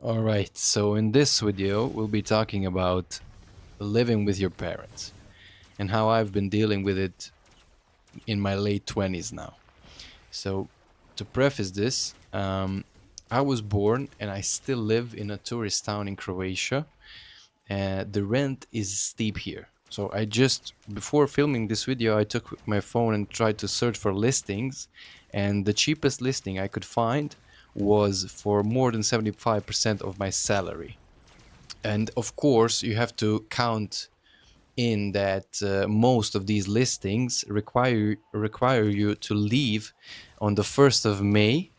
All right, so in this video, we'll be talking about living with your parents and how I've been dealing with it in my late 20s now. So, to preface this, I was born and I still live in a tourist town in Croatia. The rent is steep here. So, before filming this video, I took my phone and tried to search for listings, and the cheapest listing I could find was for more than 75% of my salary. And of course, you have to count in that most of these listings require you to leave on the 1st of May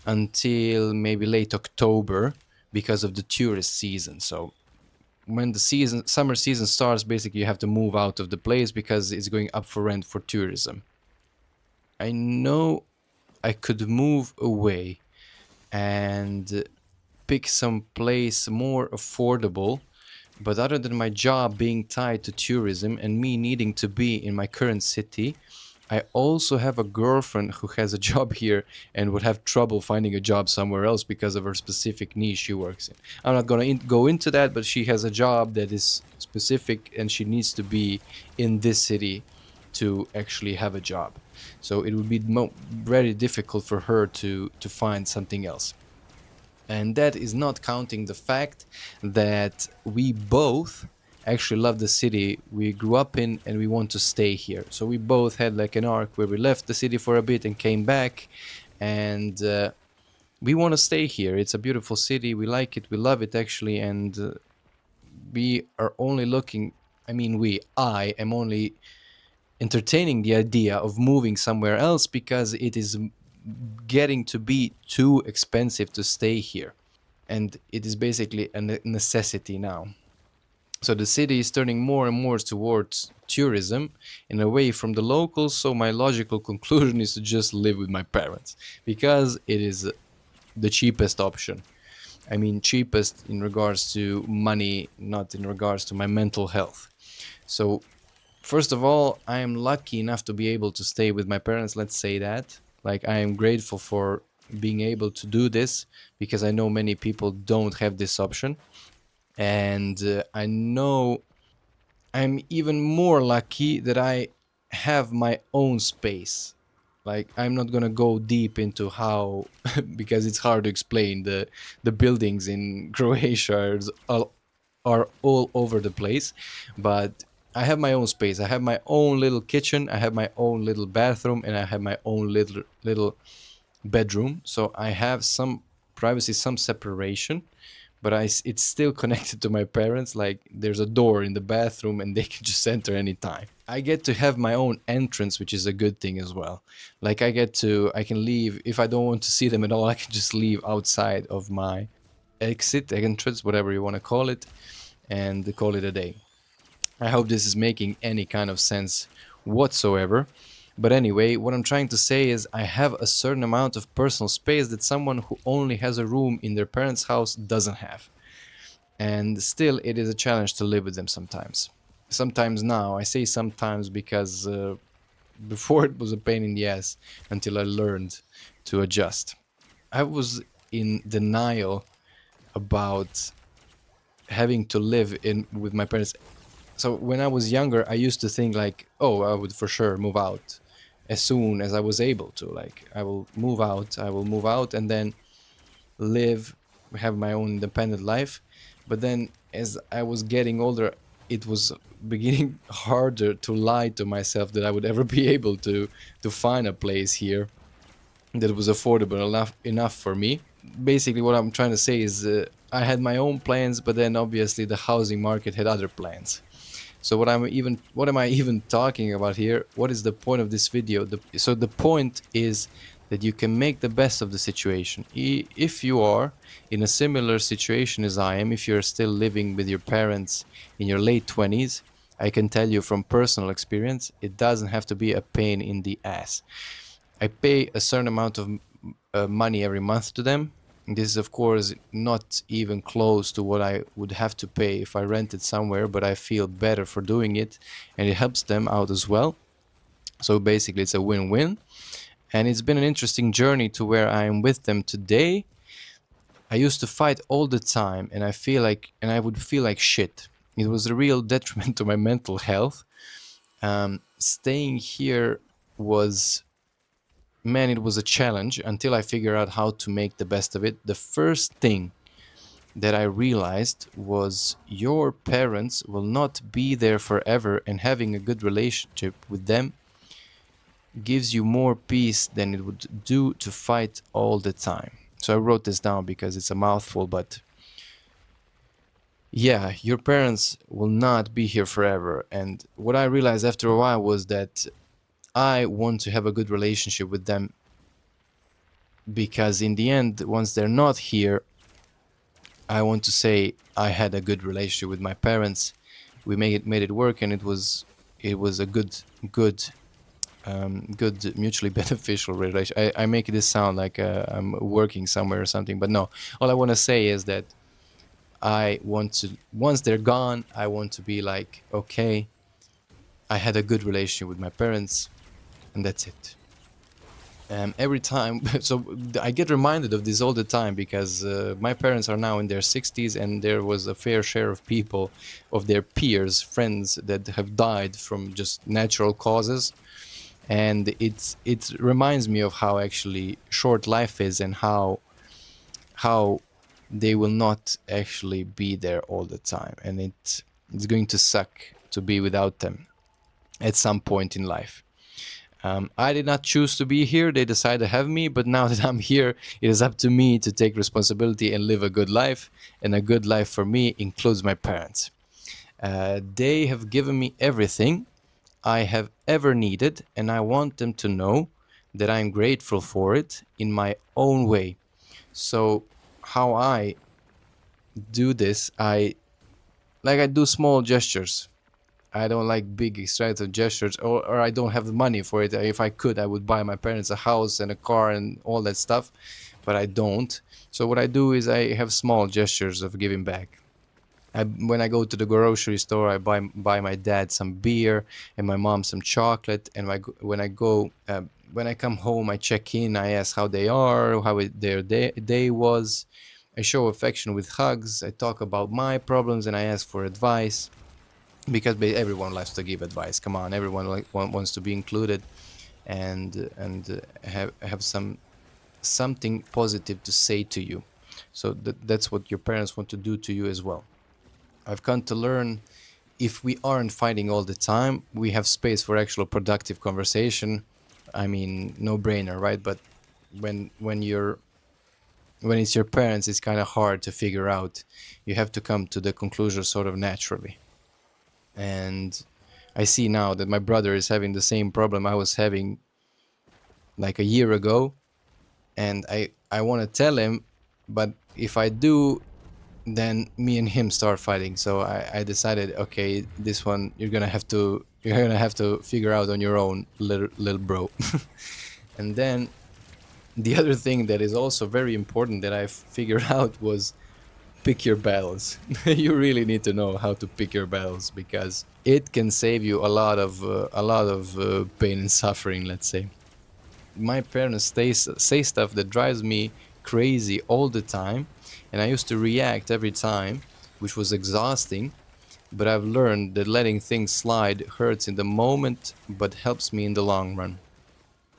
until maybe late October because of the tourist season. So when the summer season starts, basically you have to move out of the place because it's going up for rent for tourism. I know I could move away and pick some place more affordable. But other than my job being tied to tourism and me needing to be in my current city, I also have a girlfriend who has a job here and would have trouble finding a job somewhere else because of her specific niche she works in. I'm not going to go into that, but she has a job that is specific and she needs to be in this city to actually have a job. So it would be very difficult for her to find something else. And that is not counting the fact that we both actually love the city we grew up in and we want to stay here. So we both had like an arc where we left the city for a bit and came back, and we want to stay here. It's a beautiful city. We like it. We love it actually. And we are only looking, I am only entertaining the idea of moving somewhere else because it is getting to be too expensive to stay here, and it is basically a necessity now. So the city is turning more and more towards tourism and away from the locals. So my logical conclusion is to just live with my parents because it is the cheapest option. I mean, cheapest in regards to money, not in regards to my mental health. So, first of all, I am lucky enough to be able to stay with my parents, let's say that. Like, I am grateful for being able to do this because I know many people don't have this option. And I know I'm even more lucky that I have my own space. Like, I'm not gonna go deep into how, because it's hard to explain. The buildings in Croatia are all over the place, but I have my own space. I have my own little kitchen. I have my own little bathroom, and I have my own little bedroom. So I have some privacy, some separation, but it's still connected to my parents. Like, there's a door in the bathroom and they can just enter anytime. I get to have my own entrance, which is a good thing as well. Like, I can leave if I don't want to see them at all. I can just leave outside of my exit, entrance, whatever you want to call it, and call it a day. I hope this is making any kind of sense whatsoever. But anyway, what I'm trying to say is I have a certain amount of personal space that someone who only has a room in their parents' house doesn't have. And still, it is a challenge to live with them sometimes. Sometimes now, I say sometimes because before it was a pain in the ass until I learned to adjust. I was in denial about having to live in with my parents. So when I was younger, I used to think like, oh, I would for sure move out as soon as I was able to. Like, I will move out and then live, have my own independent life. But then as I was getting older, it was beginning harder to lie to myself that I would ever be able to find a place here that was affordable enough for me. Basically, what I'm trying to say is I had my own plans, but then obviously the housing market had other plans. So what am I even talking about here? What is the point of this video? So the point is that you can make the best of the situation. If you are in a similar situation as I am, if you're still living with your parents in your late 20s, I can tell you from personal experience, it doesn't have to be a pain in the ass. I pay a certain amount of money every month to them. This is, of course, not even close to what I would have to pay if I rented somewhere, but I feel better for doing it, and it helps them out as well. So basically, it's a win-win, and it's been an interesting journey to where I am with them today. I used to fight all the time, and I would feel like shit. It was a real detriment to my mental health. Staying here was, man, it was a challenge until I figured out how to make the best of it. The first thing that I realized was your parents will not be there forever, and having a good relationship with them gives you more peace than it would do to fight all the time. So I wrote this down because it's a mouthful, but yeah, your parents will not be here forever. And what I realized after a while was that I want to have a good relationship with them, because in the end, once they're not here, I want to say I had a good relationship with my parents. We made it work, and it was a good mutually beneficial relation. I make this sound like I'm working somewhere or something, but no. All I want to say is that I want to, once they're gone, I want to be like, okay, I had a good relationship with my parents, and that's it. Every time, so I get reminded of this all the time, because my parents are now in their 60s, and there was a fair share of people, of their peers, friends, that have died from just natural causes. And it reminds me of how actually short life is, and how they will not actually be there all the time, and it's going to suck to be without them at some point in life. I did not choose to be here. They decided to have me, but now that I'm here, it is up to me to take responsibility and live a good life. And a good life for me includes my parents. They have given me everything I have ever needed, and I want them to know that I'm grateful for it in my own way. So, how I do this, I do small gestures. I don't like big extravagant gestures, or I don't have the money for it. If I could, I would buy my parents a house and a car and all that stuff, but I don't. So what I do is I have small gestures of giving back. When I go to the grocery store, I buy my dad some beer and my mom some chocolate. And when I come home, I check in. I ask how they are, how their day was. I show affection with hugs. I talk about my problems, and I ask for advice, because everyone likes to give advice. Come on, everyone wants to be included, and have something positive to say to you. So that's what your parents want to do to you as well. I've come to learn, if we aren't fighting all the time, we have space for actual productive conversation. I mean, no brainer, right? But when it's your parents, it's kind of hard to figure out. You have to come to the conclusion sort of naturally. And I see now that my brother is having the same problem I was having like a year ago, and I want to tell him, but if I do, then me and him start fighting. So I decided, okay, this one you're gonna have to figure out on your own, little bro. And then the other thing that is also very important that I figured out was pick your battles. You really need to know how to pick your battles, because it can save you a lot of pain and suffering, let's say. My parents say stuff that drives me crazy all the time, and I used to react every time, which was exhausting. But I've learned that letting things slide hurts in the moment, but helps me in the long run.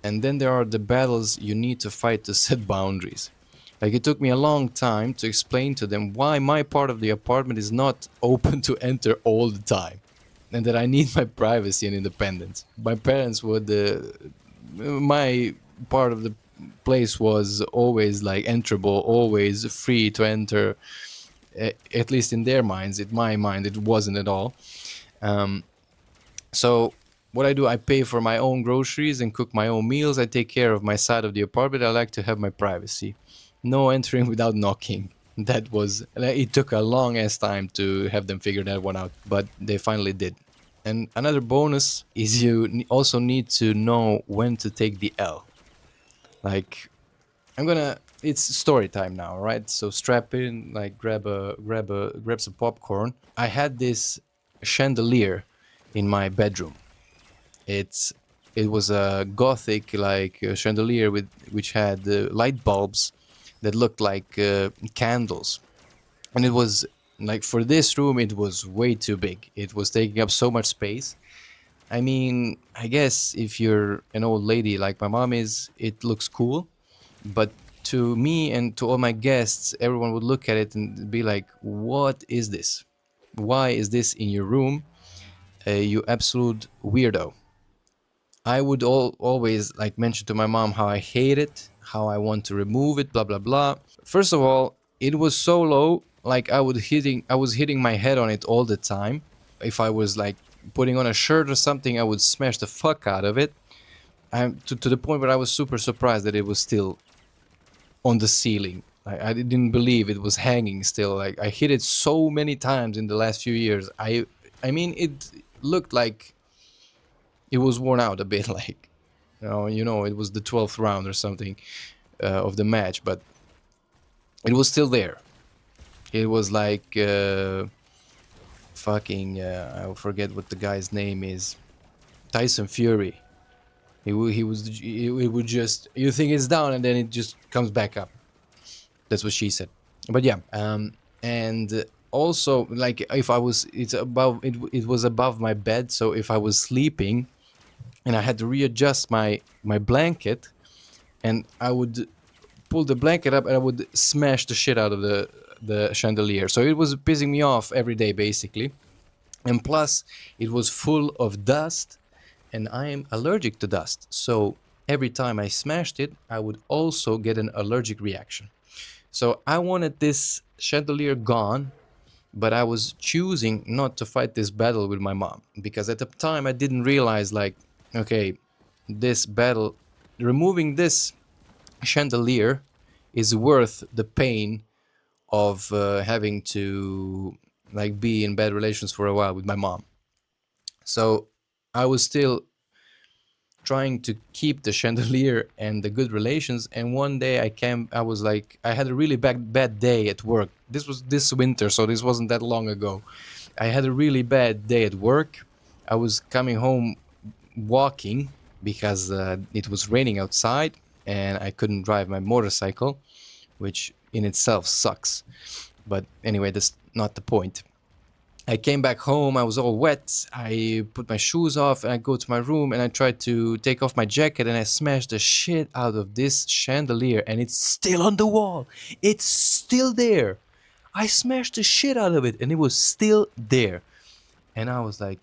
And then there are the battles you need to fight to set boundaries. Like, it took me a long time to explain to them why my part of the apartment is not open to enter all the time, and that I need my privacy and independence. My parents would, my part of the place was always like enterable, always free to enter, at least in their minds. In my mind, it wasn't at all. So what I do, I pay for my own groceries and cook my own meals. I take care of my side of the apartment. I like to have my privacy. No entering without knocking. That was, it took a long ass time to have them figure that one out, but they finally did. And another bonus is you also need to know when to take the L. Like, it's story time now, right? So strap in, like grab some popcorn. I had this chandelier in my bedroom. It was a gothic like chandelier which had light bulbs that looked like candles. And it was like, for this room, it was way too big. It was taking up so much space. I mean, I guess if you're an old lady like my mom is, it looks cool. But to me and to all my guests, everyone would look at it and be like, what is this? Why is this in your room? You absolute weirdo. I would always like mention to my mom how I hate it, how I want to remove it, blah blah blah. First of all, it was so low, like I was hitting my head on it all the time. If I was like putting on a shirt or something, I would smash the fuck out of it. To the point where I was super surprised that it was still on the ceiling. I didn't believe it was hanging still. Like, I hit it so many times in the last few years. I mean, it looked like it was worn out a bit. Like, it was the 12th round or something of the match, but it was still there. It was like fucking I forget what the guy's name is. Tyson Fury. It would just, you think it's down and then it just comes back up. That's what she said. But yeah, and also, like, if I was, it was above my bed. So if I was sleeping and I had to readjust my blanket, and I would pull the blanket up and I would smash the shit out of the chandelier. So it was pissing me off every day basically. And plus, it was full of dust, and I am allergic to dust. So every time I smashed it, I would also get an allergic reaction. So I wanted this chandelier gone, but I was choosing not to fight this battle with my mom, because at the time I didn't realize, like, okay, this battle, removing this chandelier is worth the pain of having to like be in bad relations for a while with my mom. So I was still trying to keep the chandelier and the good relations. And one day I was like, I had a really bad day at work. This was this winter, so this wasn't that long ago. I had a really bad day at work. I was coming home walking because it was raining outside and I couldn't drive my motorcycle, which in itself sucks. But anyway, that's not the point. I came back home, I was all wet, I put my shoes off and I go to my room and I tried to take off my jacket and I smashed the shit out of this chandelier and it's still on the wall. It's still there. I smashed the shit out of it and it was still there. And I was like,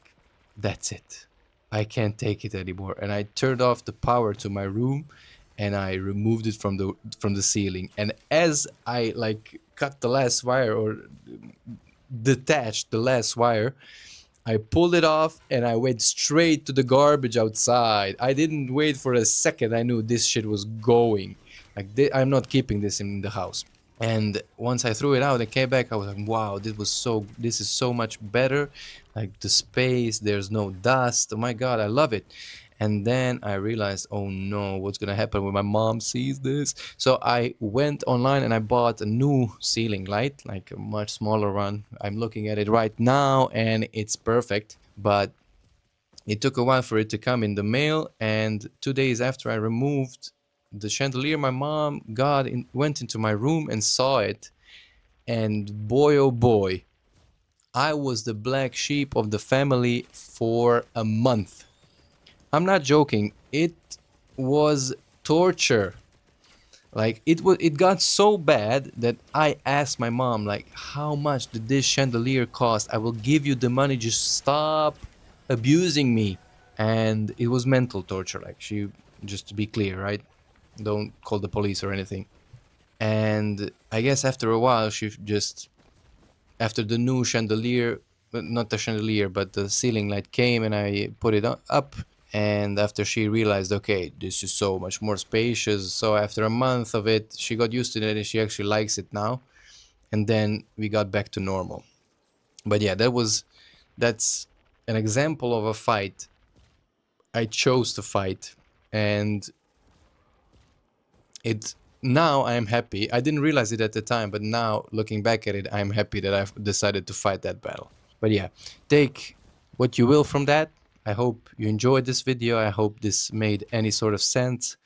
that's it. I can't take it anymore. And I turned off the power to my room and I removed it from the ceiling. And as I like cut the last wire or detached the last wire, I pulled it off and I went straight to the garbage outside. I didn't wait for a second. I knew this shit was going. Like, I'm not keeping this in the house. And once I threw it out and came back, I was like, wow, this is so much better. Like, the space, there's no dust. Oh my God, I love it. And then I realized, oh no, what's gonna happen when my mom sees this? So I went online and I bought a new ceiling light, like a much smaller one. I'm looking at it right now and it's perfect, but it took a while for it to come in the mail. And 2 days after I removed the chandelier, my mom went into my room and saw it. And boy, oh boy, I was the black sheep of the family for a month. I'm not joking. It was torture. Like, it got so bad that I asked my mom, like, how much did this chandelier cost? I will give you the money, just stop abusing me. And it was mental torture, like, just to be clear, right? Don't call the police or anything. And I guess after a while, after the new chandelier, not the chandelier, but the ceiling light came and I put it up. And after she realized, okay, this is so much more spacious. So after a month of it, she got used to it and she actually likes it now. And then we got back to normal. But yeah, that's an example of a fight I chose to fight. And now I am happy. I didn't realize it at the time, but now looking back at it, I'm happy that I've decided to fight that battle. But yeah, take what you will from that. I hope you enjoyed this video. I hope this made any sort of sense.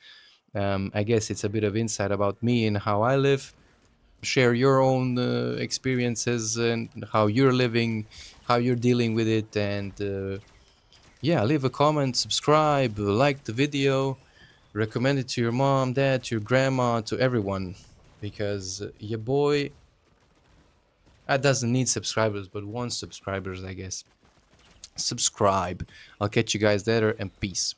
I guess it's a bit of insight about me and how I live. Share your own experiences and how you're living, how you're dealing with it, and yeah, leave a comment, subscribe, like the video, recommend it to your mom, dad, to your grandma, to everyone, because your boy doesn't need subscribers, but wants subscribers, I guess. Subscribe. I'll catch you guys later, and peace.